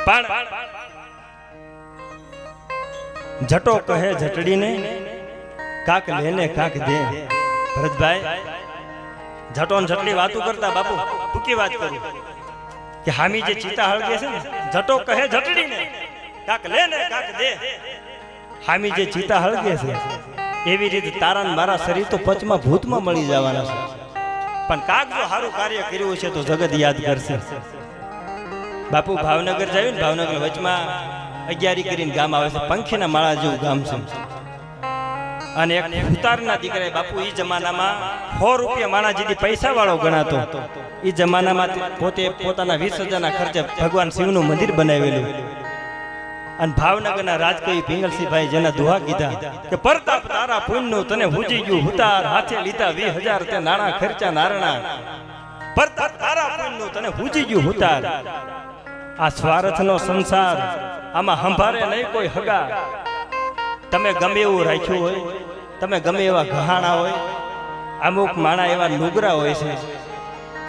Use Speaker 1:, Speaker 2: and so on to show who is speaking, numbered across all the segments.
Speaker 1: પણ જટો કહે જટડીને કાક લેને કાક દે. ભરતભાઈ જટો ને જટડી વાતું કરતા બાપુ ટૂંકી વાત કરું કે હામી જે ચિતા હળગે છે ને, જટો કહે જટડીને કાક લેને કાક દે. હામી જે ચિતા હળગે છે એવી રીતે તારા ને મારા શરીર તો પચમાં ભૂતમાં મળી જવાના છે, પણ કાક જો સારું કાર્ય કર્યું છે તો જગત યાદ કરશે. બાપુ ભાવનગર જાય ને, ભાવનગર વચમાં 11 કરીને ગામ આવે છે, પંખીના માળા જેવું ગામ છે. અને એક ઉતારના દીકરા બાપુ ઈ જમાનામાં 100 રૂપિયા માણા જેથી પૈસા વાળો ગણાતો. ઈ જમાનામાં પોતે પોતાના 20,000 ના ખર્ચે ભગવાન શિવનું મંદિર બનાવેલું. અને ભાવનગરના રાજકવી પિંગલસિંહભાઈ જેના દુહા કીધા કે પરતાપ તારા પુણ્યનું તને હુજી ગયું હુતાર, હાથે લીધા 20,000 તે નાણા ખર્ચા નારણા. પરતાપ તારા પુણ્યનું તને હુજી ગયું હુતાર. આ સ્વાર્થનો સંસાર, આમાં સંભારે નહીં કોઈ હગા. તમે ગમે એવું રાખ્યું હોય, તમે ગમે એવા ગહાણા હોય, અમુક માણા એવા નુગરા હોય છે,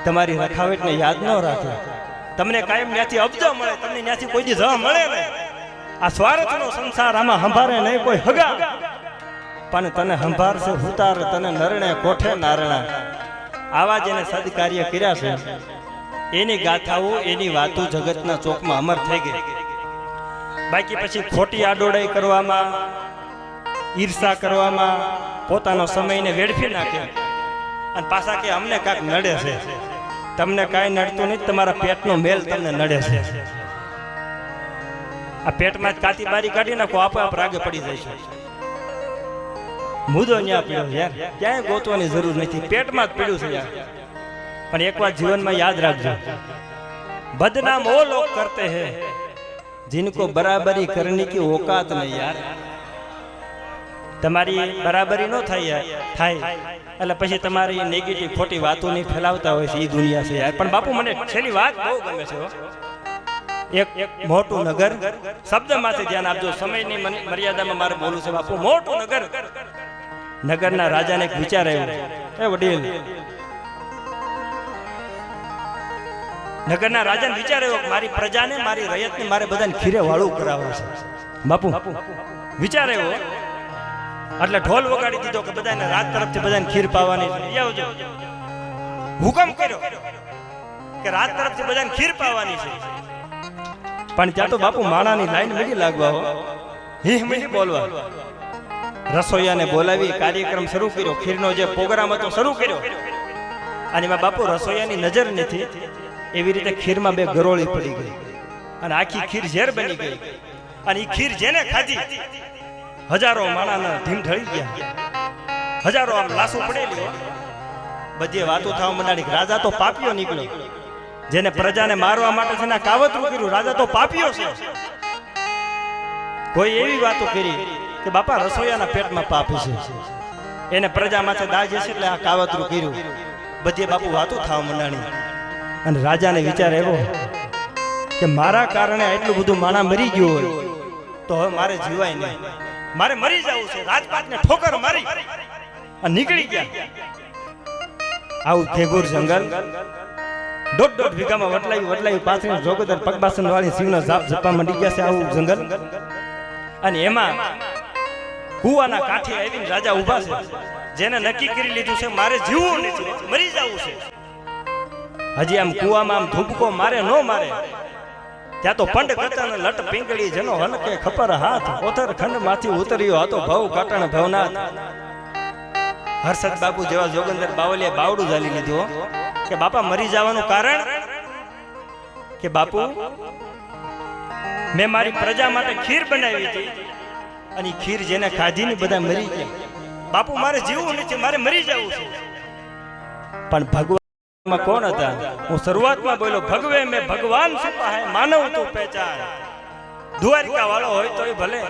Speaker 1: તમારી રખાવટને યાદ ન રાખે. તમને કાયમ ત્યાંથી અબજો મળે, તમને ત્યાંથી કોઈ દી જવા મળે ને. આ સ્વાર્થનો સંસાર, આમાં સંભારે નહીં કોઈ હગા, પણ તને સંભારશે હુતાર, તને નરણે કોઠે નારણા. આવા જેને સદકાર્ય કર્યા છે એની ગાથાઓ, એની વાતો જગતના ચોકમાં અમર થઈ ગઈ. બાકી પછી ખોટી આડોડાઈ કરવામાં, ઈર્ષા કરવામાં પોતાનો સમયને વેડફી નાખે અને પાછા કે અમને કાંઈક નડે છે. તમને કાંઈ નડતું નહીં, તમારા પેટનો મેલ તમને નડે છે. આ પેટમાં જ કાતી બારી કાઢી નાખો, આપોઆપ રાગે પડી જાય છે. મુદ્દો ન્યા પીડ્યો યાર, ક્યાંય ગોતવાની જરૂર નથી, પેટમાં જ પીડ્યું છે યાર. પણ એક વાત જીવનમાં યાદ રાખજો, બદનામ વો લોગ કરતે હૈ जिनको बराबरी करने की औकात नहीं यार. તમારી બરાબરી ન થાય એટલે પછી તમારી નેગેટિવ ખોટી વાતો નહીં ફેલાવતા હોય છે, એ દુનિયા છે યાર. પણ બાપુ મને છેલ્લી વાત બહુ ગમે છે. એક મોટું નગર, શબ્દમાંથી ધ્યાન આપજો, સમયની મર્યાદામાં મારે બોલવું છે બાપુ. મોટું નગર, નગરના રાજાને એક વિચાર આવ્યો, એ વડીલ, નગરના રાજાને વિચાર આવ્યો મારી પ્રજાને, મારી રયતને મારે બધાને ખીરે વાળું કરાવવું છે. બાપુ વિચાર આવ્યો એટલે ઢોલ વગાડી દીધો કે બધાને રાત તરફથી બધાને ખીર પાવાની આવજો. હુકમ કર્યો કે રાત તરફથી બધાને ખીર પાવાની છે. પણ ત્યાં તો બાપુ માણાની લાઈન મળી લાગવા હો, હિહ મળી બોલવા. રસોઈયાને બોલાવી કાર્યક્રમ શરૂ કર્યો, ખીરનો જે પ્રોગ્રામ હતો શરૂ કર્યો. અને એમાં બાપુ રસોઈયાની નજર નથી, એવી રીતે ખીરમાં 2 ગરોળી પડી ગઈ અને આખી ખીર ઝેર બની ગઈ. અને એ ખીર જેને ખાધી હજારો માણાના ધીમ ઢળી ગયા, હજારો આમ લાશું પડેલી. બધી વાતો થવા મંડાણી, રાજા તો પાપીઓ નીકળ્યો, જેને પ્રજાને મારવા માટે છે કાવતરું કર્યું, રાજા તો પાપીઓ છે. કોઈ એવી વાતો કરી કે બાપા રસોઈયાના પેટમાં પાપ છે, એને પ્રજા માથે દાજ છે એટલે આ કાવતરું કર્યું. બધી બાપુ વાતો થવા મંડાણી. અને રાજાને વિચાર આવ્યો કે મારા કારણે એટલું બધું માણા મરી ગયું હોય તો હવે મારે જીવાય નહીં, મારે મરી જવું છે. રાજપાટને ઠોકર મારી અને નીકળી ગયા. આવું ઘેઘોર જંગલ, 1.5 વીઘામાં વટલાયું પાથરીને જોગદર પગબાસન વાળી શિવના ઝાપ ઝપા મંડી ગયા છે. આવું જંગલ, અને એમાં કુવાના કાંઠે આવીને રાજા ઊભા છે, જેને નક્કી કરી લીધું છે મારે જીવવું નથી, મરી જવું છે. હજી આમ કુવામાં આમ ધૂપકો મારે ન મારે ત્યાં તો પંડ કતન લટ પીંગળી, જેનો હલકે ખપર હાથ, ઓથર ખંડ માંથી ઉતર્યો હતો ભવ કાટણ ભવનાથ. હર્ષદ બાપુ જેવા જોગંદર બાવલીએ બાવડું ઝાલી લીધું કે બાપા મરી જવાનું કારણ કે બાપુ મેં મારી પ્રજા માટે ખીર બનાવી હતી અને ખીર જેને ખાધી ને બધા મરી ગયા. બાપુ મારે જીવવું નથી, મારે મરી જવું છે. પણ ભગવાન કોણ હતા? હું શરૂઆતમાં બોલ્યો, ભગવે મેં ભગવાન છુપા હૈ, માનવ તું પહેચાન. દ્વારિકા વાળો હોય તોય ભલે,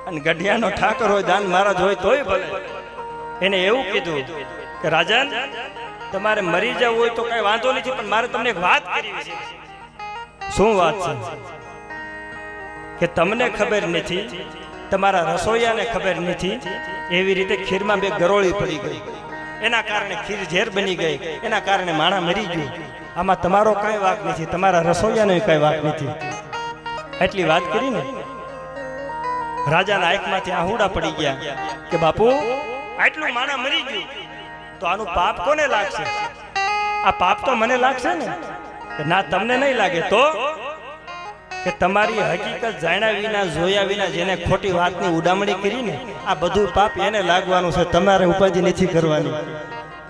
Speaker 1: અને ગઢિયાનો ઠાકર હોય, દાન મહારાજ હોય તોય ભલે. એને એવું કીધું કે રાજન, તમારે મરી જવું હોય તો કઈ વાંધો નથી, પણ મારે તમને એક વાત કરવી છે. શું વાત છે? કે તમને ખબર નથી, તમારા રસોઈયાને ખબર નથી, એવી રીતે ખીરમાં 2 ગરોળી પડી ગઈ, એના કારણે ખીર ઝેર બની ગઈ, એના કારણે માણા મરી ગયું. આમાં તમારો કઈ વાક નથી, તમારા રસોઈયાનો કઈ વાક નથી. એટલી વાત કરી ને રાજાના આંખમાંથી આહુડા પડી ગયા કે બાપુ આટલું માણા મરી ગયું તો આનું પાપ કોને લાગશે? આ પાપ તો મને લાગશે ને? કે ના, તમને નહીં લાગે તો કે તમારી હકીકત જાણ્યા વિના જોયા વિના જેને ખોટી વાતની ઉડામણી કરી ને આ બધું પાપ એને લાગવાનું છે. તમારે ઉપાધિ નથી કરવાની,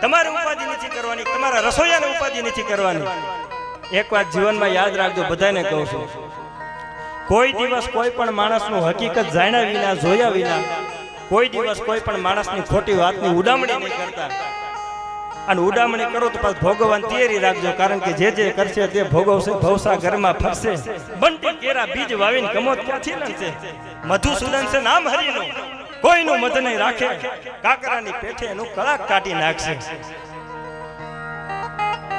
Speaker 1: તમારે ઉપાધિ નથી કરવાની, તમારા રસોઈયાને ઉપાધિ નથી કરવાની. એક વાત જીવનમાં યાદ રાખજો, બધાને કહું છું, કોઈ દિવસ કોઈ પણ માણસનું હકીકત જાણ્યા વિના જોયા વિના કોઈ દિવસ કોઈ પણ માણસની ખોટી વાતની ઉડામણી નહીં કરતા. અને ઉડામણી કરો તો પાછું ભોગવવાની તૈયારી રાખજો, કારણ કે જે કરશે તે ભોગવશે. ભવસા ઘરમાં ફરશે, બંટી કેરા બીજ વાવીને કમોત ક્યાંથી લણશે? મધુસૂદન છે નામ હરિનું, કોઈનું મધ નહીં રાખે, કાકરાની પેઠે એનું કળાક કાઢી નાખશે.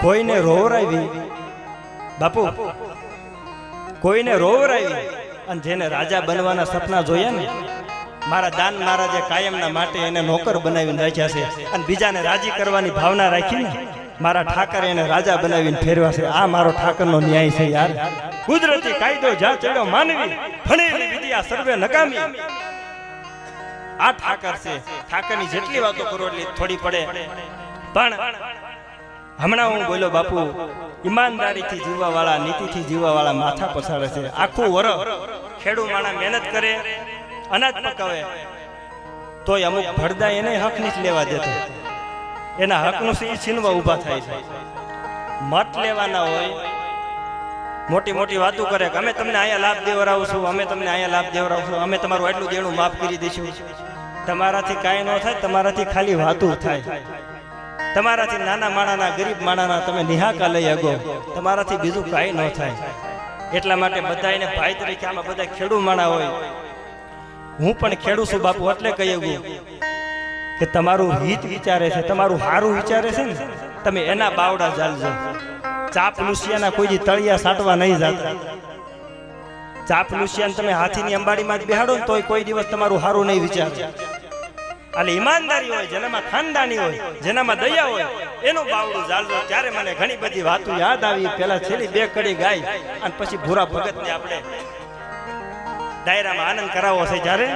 Speaker 1: કોઈને રોવરાવી બાપુ, કોઈને રોવરાવી અને જેને રાજા બનવાના સપના જોયા ને, મારા દાન મહારાજે કાયમના માટે એને નોકર બનાવીને રાખ્યા છે અને બીજાને રાજી કરવાની ભાવના રાખીને મારા ઠાકરે એને રાજા બનાવીને ફેરવ્યા છે. આ મારો ઠાકરનો ન્યાય છે યાર. કુદરતી કાયદો જ્યાં ચડ્યો માનવી, ભણેલી વિદ્યા સર્વે નકામી. આ ઠાકર છે. ઠાકરની જેટલી વાતો કરો એટલી થોડી પડે. પણ હમણાં હું બોલ્યો બાપુ, ઈમાનદારીથી જીવવા વાળા, નીતિથી જીવવા વાળા માથા પછાડે છે. આખું વરસ ખેડૂ માણા મહેનત કરે, અનાજ પકાવે, તોય અમુક ભરદા એને હક નથી લેવા દેતો. એના હકનું છે છીનવા ઊભા થાય છે. મત લેવાના હોય, મોટી મોટી વાતો કરે કે અમે તમને અહીંયા લાભ દેવરાવશું, અમે તમને અહીંયા લાભ દેવરાવશું, અમે તમારું એટલું દેણું માફ કરી દઈશું. તમારાથી કાંઈ ન થાય, તમારાથી ખાલી વાતો થાય. તમારાથી નાના માણાના, ગરીબ માણાના તમે નિહાકા લઈ આગો, તમારાથી બીજું કાંઈ ન થાય. એટલા માટે બધાને ભાઈ તરીકે આમાં બધા ખેડૂ માણા હોય. હું પણ ખેડૂ છું બાપુ, એટલે કહી ગયું કે તમારું હિત વિચારે છે, તમારું સારું વિચારે છે ને, તમે એના બાવડા ચાલજો. ચાપલુસિયાના કોઈ તળિયા સાટવા નહીં જતા. ચાપલુસિયાને તમે હાથીની અંબાડીમાં જ બેહાડો ને તોય કોઈ દિવસ તમારું સારું નહીં વિચારે. એટલે ઈમાનદારી હોય, જેનામાં ખાનદાની હોય, જેનામાં દયા હોય, એનું બાવડું ચાલજો. ત્યારે મને ઘણી બધી વાતો યાદ આવી. પેલા છેલ્લી બે કડી ગાય અને પછી ભૂરા ભગતને આપણે ડાયરામાં આનંદ કરાવવો છે. જ્યારે